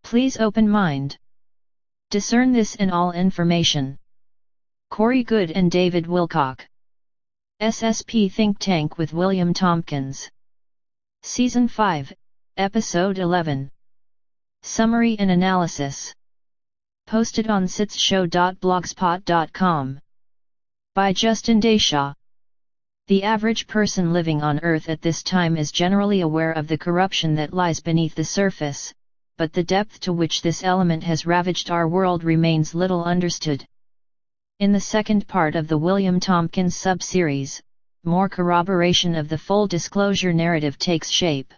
Please open mind. Discern this in all information. Goode and David Wilcock. SSP Think Tank with William Tompkins. Season 5, Episode 11. Summary and Analysis. Posted on sitsshow.blogspot.com. By Justin Deshaw. The average person living on Earth at this time is generally aware of the corruption that lies beneath the surface, but the depth to which this element has ravaged our world remains little understood. In the second part of the William Tompkins sub-series, more corroboration of the full disclosure narrative takes shape.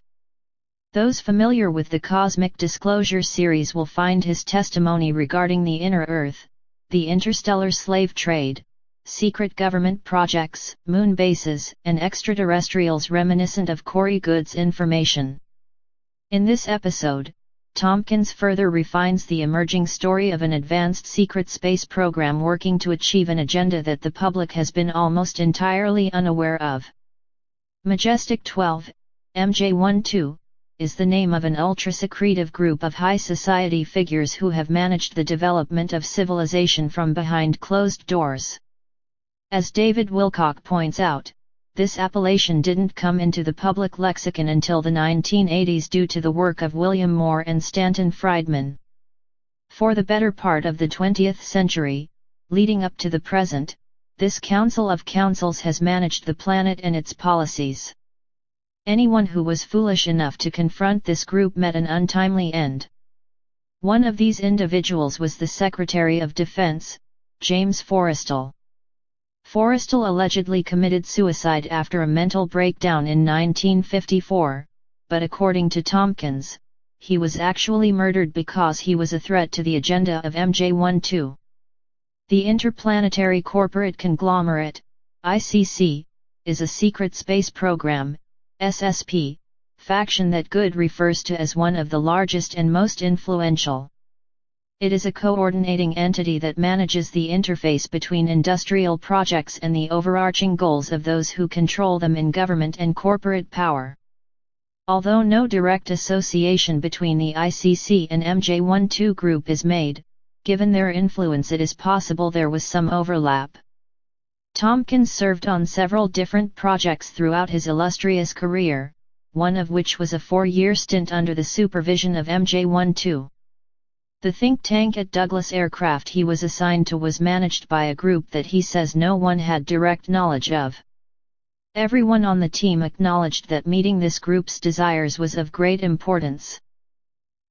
Those familiar with the Cosmic Disclosure series will find his testimony regarding the inner Earth, the interstellar slave trade, secret government projects, moon bases, and extraterrestrials reminiscent of Goode's information. In this episode, Tompkins further refines the emerging story of an advanced secret space program working to achieve an agenda that the public has been almost entirely unaware of. Majestic 12, MJ12, is the name of an ultra-secretive group of high society figures who have managed the development of civilization from behind closed doors. As David Wilcock points out, this appellation didn't come into the public lexicon until the 1980s due to the work of William Moore and Stanton Friedman. For the better part of the 20th century, leading up to the present, this Council of Councils has managed the planet and its policies. Anyone who was foolish enough to confront this group met an untimely end. One of these individuals was the Secretary of Defense, James Forrestal. Forrestal allegedly committed suicide after a mental breakdown in 1954, but according to Tompkins, he was actually murdered because he was a threat to the agenda of MJ12. The Interplanetary Corporate Conglomerate, ICC, is a secret space program, SSP, faction that Goode refers to as one of the largest and most influential. It is a coordinating entity that manages the interface between industrial projects and the overarching goals of those who control them in government and corporate power. Although no direct association between the ICC and MJ12 group is made, given their influence it is possible there was some overlap. Tompkins served on several different projects throughout his illustrious career, one of which was a 4-year stint under the supervision of MJ12. The think tank at Douglas Aircraft he was assigned to was managed by a group that he says no one had direct knowledge of. Everyone on the team acknowledged that meeting this group's desires was of great importance.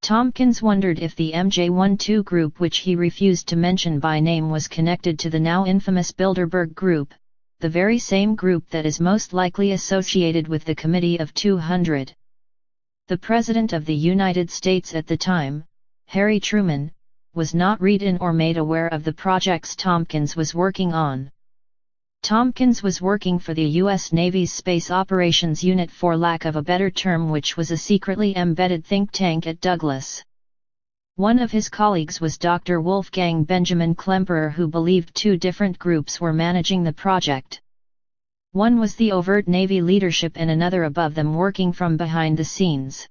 Tompkins wondered if the MJ12 group, which he refused to mention by name, was connected to the now infamous Bilderberg Group, the very same group that is most likely associated with the Committee of 200. The President of the United States at the time, Harry Truman, was not read in or made aware of the projects Tompkins was working on. Tompkins was working for the U.S. Navy's Space Operations Unit, for lack of a better term, which was a secretly embedded think tank at Douglas. One of his colleagues was Dr. Wolfgang Benjamin Klemperer, who believed two different groups were managing the project. One was the overt Navy leadership and another above them working from behind the scenes.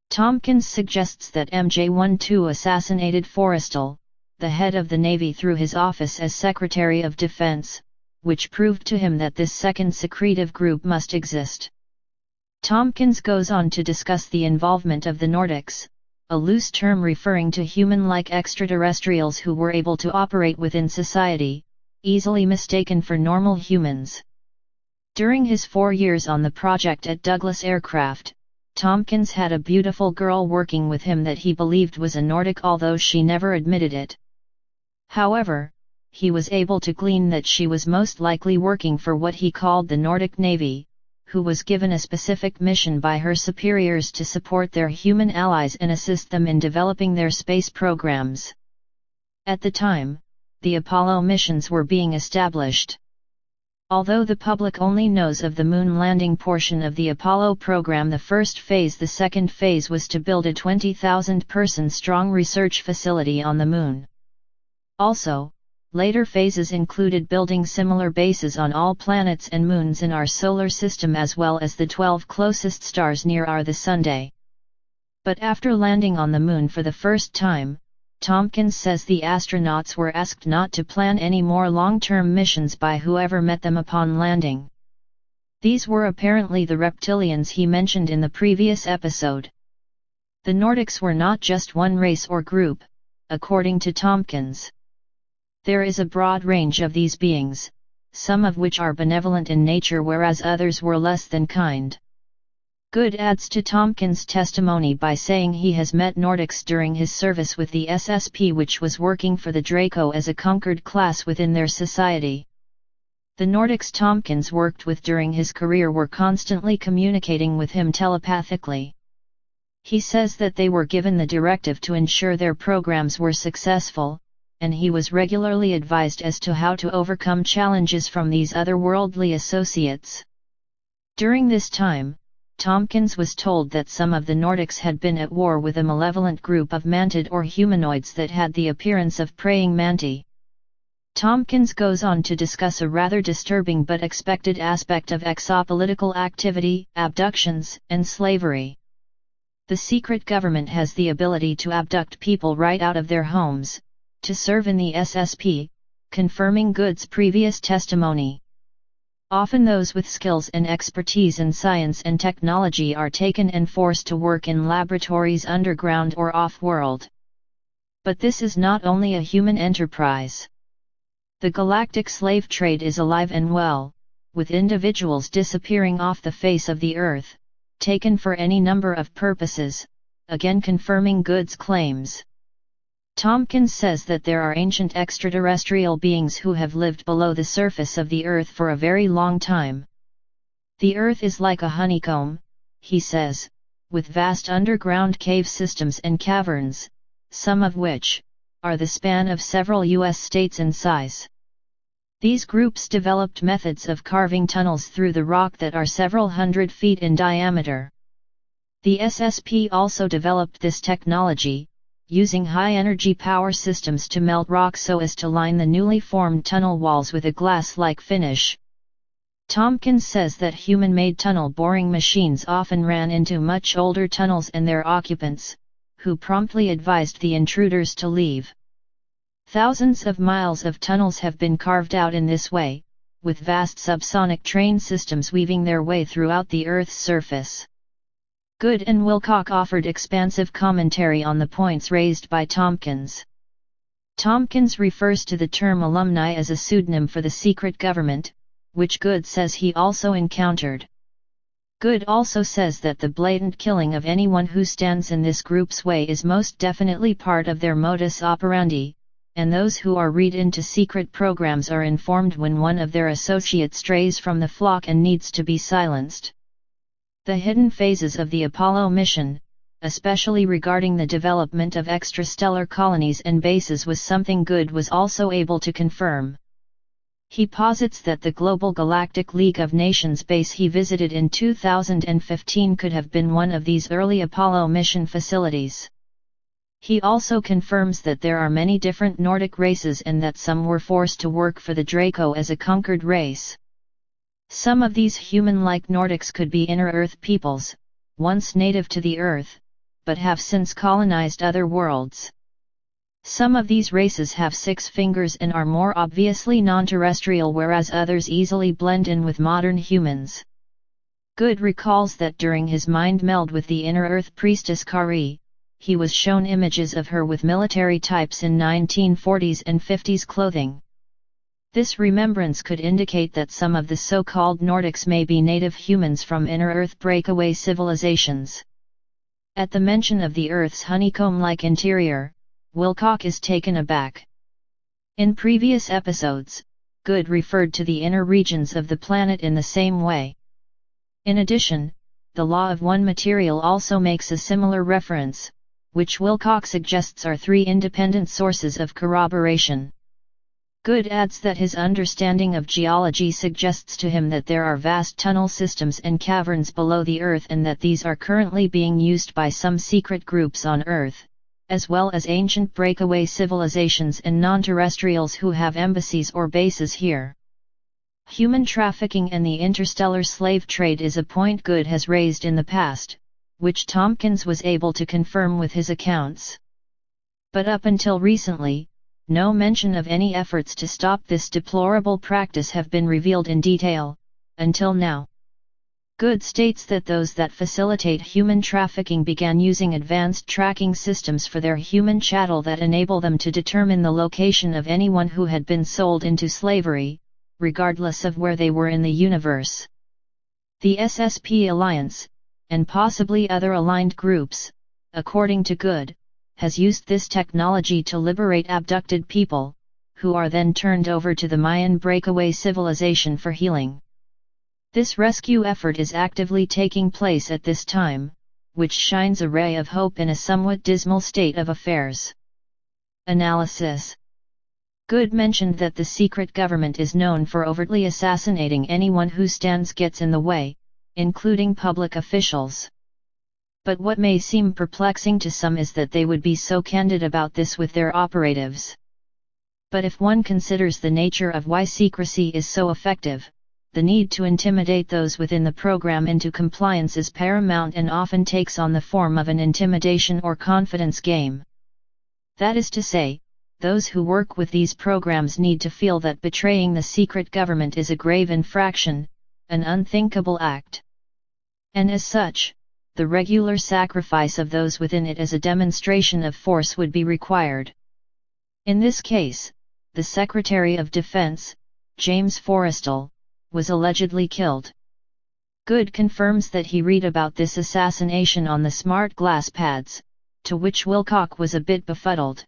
Tompkins suggests that MJ12 assassinated Forrestal, the head of the Navy, through his office as Secretary of Defense, which proved to him that this second secretive group must exist. Tompkins goes on to discuss the involvement of the Nordics, a loose term referring to human-like extraterrestrials who were able to operate within society, easily mistaken for normal humans. During his 4 years on the project at Douglas Aircraft, Tompkins had a beautiful girl working with him that he believed was a Nordic, although she never admitted it. However, he was able to glean that she was most likely working for what he called the Nordic Navy, who was given a specific mission by her superiors to support their human allies and assist them in developing their space programs. At the time, the Apollo missions were being established. Although the public only knows of the moon landing portion of the Apollo program, the first phase, the second phase was to build a 20,000-person strong research facility on the moon. Also, later phases included building similar bases on all planets and moons in our solar system, as well as the 12 closest stars near our the Sunday. But after landing on the Moon for the first time, Tompkins says the astronauts were asked not to plan any more long-term missions by whoever met them upon landing. These were apparently the reptilians he mentioned in the previous episode. The Nordics were not just one race or group, according to Tompkins. There is a broad range of these beings, some of which are benevolent in nature whereas others were less than kind. Goode adds to Tompkins' testimony by saying he has met Nordics during his service with the SSP, which was working for the Draco as a conquered class within their society. The Nordics Tompkins worked with during his career were constantly communicating with him telepathically. He says that they were given the directive to ensure their programs were successful, and he was regularly advised as to how to overcome challenges from these otherworldly associates. During this time, Tompkins was told that some of the Nordics had been at war with a malevolent group of mantid or humanoids that had the appearance of praying manti. Tompkins goes on to discuss a rather disturbing but expected aspect of exopolitical activity, abductions, and slavery. The secret government has the ability to abduct people right out of their homes, to serve in the SSP, confirming Goode's previous testimony. Often those with skills and expertise in science and technology are taken and forced to work in laboratories underground or off-world. But this is not only a human enterprise. The galactic slave trade is alive and well, with individuals disappearing off the face of the Earth, taken for any number of purposes, again confirming Goode's claims. Tompkins says that there are ancient extraterrestrial beings who have lived below the surface of the Earth for a very long time. The Earth is like a honeycomb, he says, with vast underground cave systems and caverns, some of which are the span of several U.S. states in size. These groups developed methods of carving tunnels through the rock that are several hundred feet in diameter. The SSP also developed this technology, using high-energy power systems to melt rock so as to line the newly formed tunnel walls with a glass-like finish. Tompkins says that human-made tunnel boring machines often ran into much older tunnels and their occupants, who promptly advised the intruders to leave. Thousands of miles of tunnels have been carved out in this way, with vast subsonic train systems weaving their way throughout the Earth's surface. Goode and Wilcock offered expansive commentary on the points raised by Tompkins. Tompkins refers to the term alumni as a pseudonym for the secret government, which Goode says he also encountered. Goode also says that the blatant killing of anyone who stands in this group's way is most definitely part of their modus operandi, and those who are read into secret programs are informed when one of their associates strays from the flock and needs to be silenced. The hidden phases of the Apollo mission, especially regarding the development of extrastellar colonies and bases, was something Goode was also able to confirm. He posits that the Global Galactic League of Nations base he visited in 2015 could have been one of these early Apollo mission facilities. He also confirms that there are many different Nordic races and that some were forced to work for the Draco as a conquered race. Some of these human-like Nordics could be inner Earth peoples, once native to the Earth, but have since colonized other worlds. Some of these races have 6 fingers and are more obviously non-terrestrial, whereas others easily blend in with modern humans. Goode recalls that during his mind meld with the inner Earth priestess Kari, he was shown images of her with military types in 1940s and 50s clothing. This remembrance could indicate that some of the so-called Nordics may be native humans from inner Earth breakaway civilizations. At the mention of the Earth's honeycomb-like interior, Wilcock is taken aback. In previous episodes, Goode referred to the inner regions of the planet in the same way. In addition, the law of one material also makes a similar reference, which Wilcock suggests are 3 independent sources of corroboration. Goode adds that his understanding of geology suggests to him that there are vast tunnel systems and caverns below the Earth, and that these are currently being used by some secret groups on Earth, as well as ancient breakaway civilizations and non-terrestrials who have embassies or bases here. Human trafficking and the interstellar slave trade is a point Goode has raised in the past, which Tompkins was able to confirm with his accounts. But up until recently, no mention of any efforts to stop this deplorable practice have been revealed in detail, until now. Goode states that those that facilitate human trafficking began using advanced tracking systems for their human chattel that enable them to determine the location of anyone who had been sold into slavery, regardless of where they were in the universe. The SSP Alliance, and possibly other aligned groups, according to Goode, has used this technology to liberate abducted people, who are then turned over to the Mayan breakaway civilization for healing. This rescue effort is actively taking place at this time, which shines a ray of hope in a somewhat dismal state of affairs. Analysis. Goode mentioned that the secret government is known for overtly assassinating anyone who gets in the way, including public officials. But what may seem perplexing to some is that they would be so candid about this with their operatives. But if one considers the nature of why secrecy is so effective, the need to intimidate those within the program into compliance is paramount and often takes on the form of an intimidation or confidence game. That is to say, those who work with these programs need to feel that betraying the secret government is a grave infraction, an unthinkable act. And as such, the regular sacrifice of those within it as a demonstration of force would be required. In this case, the Secretary of Defense, James Forrestal, was allegedly killed. Goode confirms that he read about this assassination on the smart glass pads, to which Wilcock was a bit befuddled.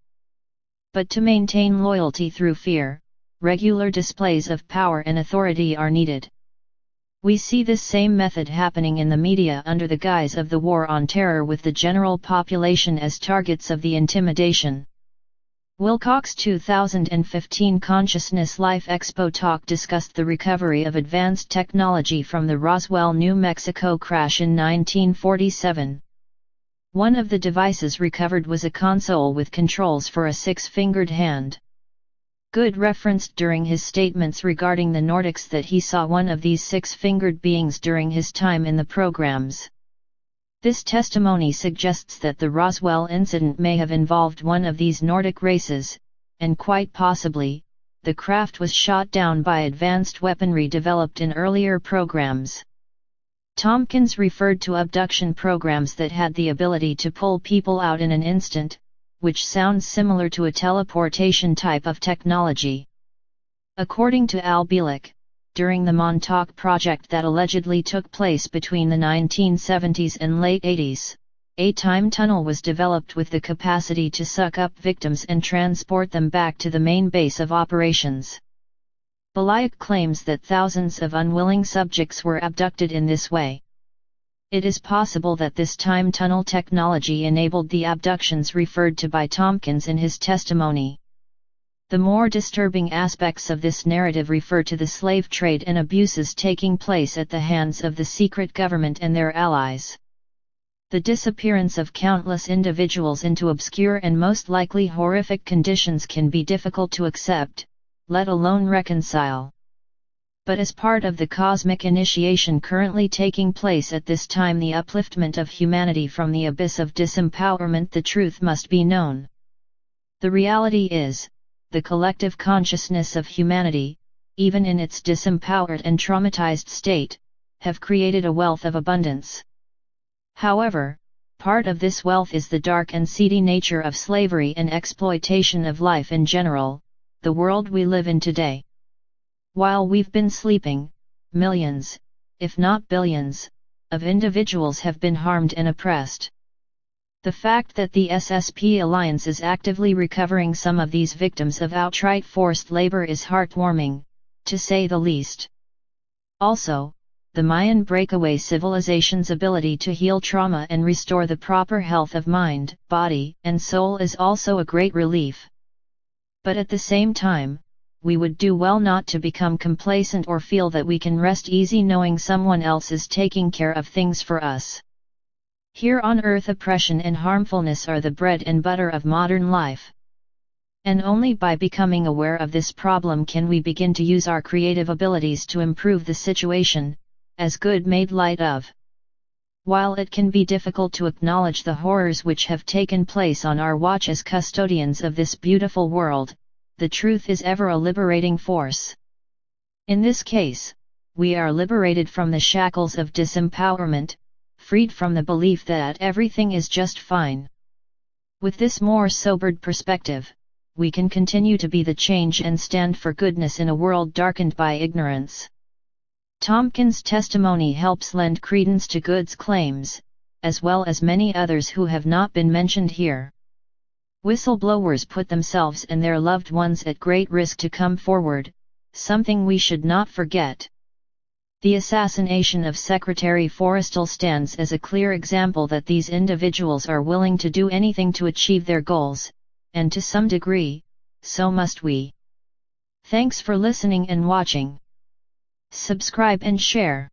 But to maintain loyalty through fear, regular displays of power and authority are needed. We see this same method happening in the media under the guise of the war on terror, with the general population as targets of the intimidation. Wilcock's 2015 Consciousness Life Expo talk discussed the recovery of advanced technology from the Roswell, New Mexico crash in 1947. One of the devices recovered was a console with controls for a six-fingered hand. Goode referenced during his statements regarding the Nordics that he saw one of these six-fingered beings during his time in the programs. This testimony suggests that the Roswell incident may have involved one of these Nordic races, and quite possibly, the craft was shot down by advanced weaponry developed in earlier programs. Tompkins referred to abduction programs that had the ability to pull people out in an instant, which sounds similar to a teleportation type of technology. According to Al Bielek, during the Montauk project that allegedly took place between the 1970s and late 80s, a time tunnel was developed with the capacity to suck up victims and transport them back to the main base of operations. Bielek claims that thousands of unwilling subjects were abducted in this way. It is possible that this time tunnel technology enabled the abductions referred to by Tompkins in his testimony. The more disturbing aspects of this narrative refer to the slave trade and abuses taking place at the hands of the secret government and their allies. The disappearance of countless individuals into obscure and most likely horrific conditions can be difficult to accept, let alone reconcile. But as part of the cosmic initiation currently taking place at this time, the upliftment of humanity from the abyss of disempowerment, the truth must be known. The reality is, the collective consciousness of humanity, even in its disempowered and traumatized state, have created a wealth of abundance. However, part of this wealth is the dark and seedy nature of slavery and exploitation of life in general, the world we live in today. While we've been sleeping, millions, if not billions, of individuals have been harmed and oppressed. The fact that the SSP Alliance is actively recovering some of these victims of outright forced labor is heartwarming, to say the least. Also, the Mayan breakaway civilization's ability to heal trauma and restore the proper health of mind, body, and soul is also a great relief. But at the same time, we would do well not to become complacent or feel that we can rest easy knowing someone else is taking care of things for us. Here on earth, oppression and harmfulness are the bread and butter of modern life. And only by becoming aware of this problem can we begin to use our creative abilities to improve the situation, as Goode made light of. While it can be difficult to acknowledge the horrors which have taken place on our watch as custodians of this beautiful world, the truth is ever a liberating force. In this case, we are liberated from the shackles of disempowerment, freed from the belief that everything is just fine. With this more sobered perspective, we can continue to be the change and stand for goodness in a world darkened by ignorance. Tompkins' testimony helps lend credence to Goode's claims, as well as many others who have not been mentioned here. Whistleblowers put themselves and their loved ones at great risk to come forward, something we should not forget. The assassination of Secretary Forrestal stands as a clear example that these individuals are willing to do anything to achieve their goals, and to some degree, so must we. Thanks for listening and watching. Subscribe and share.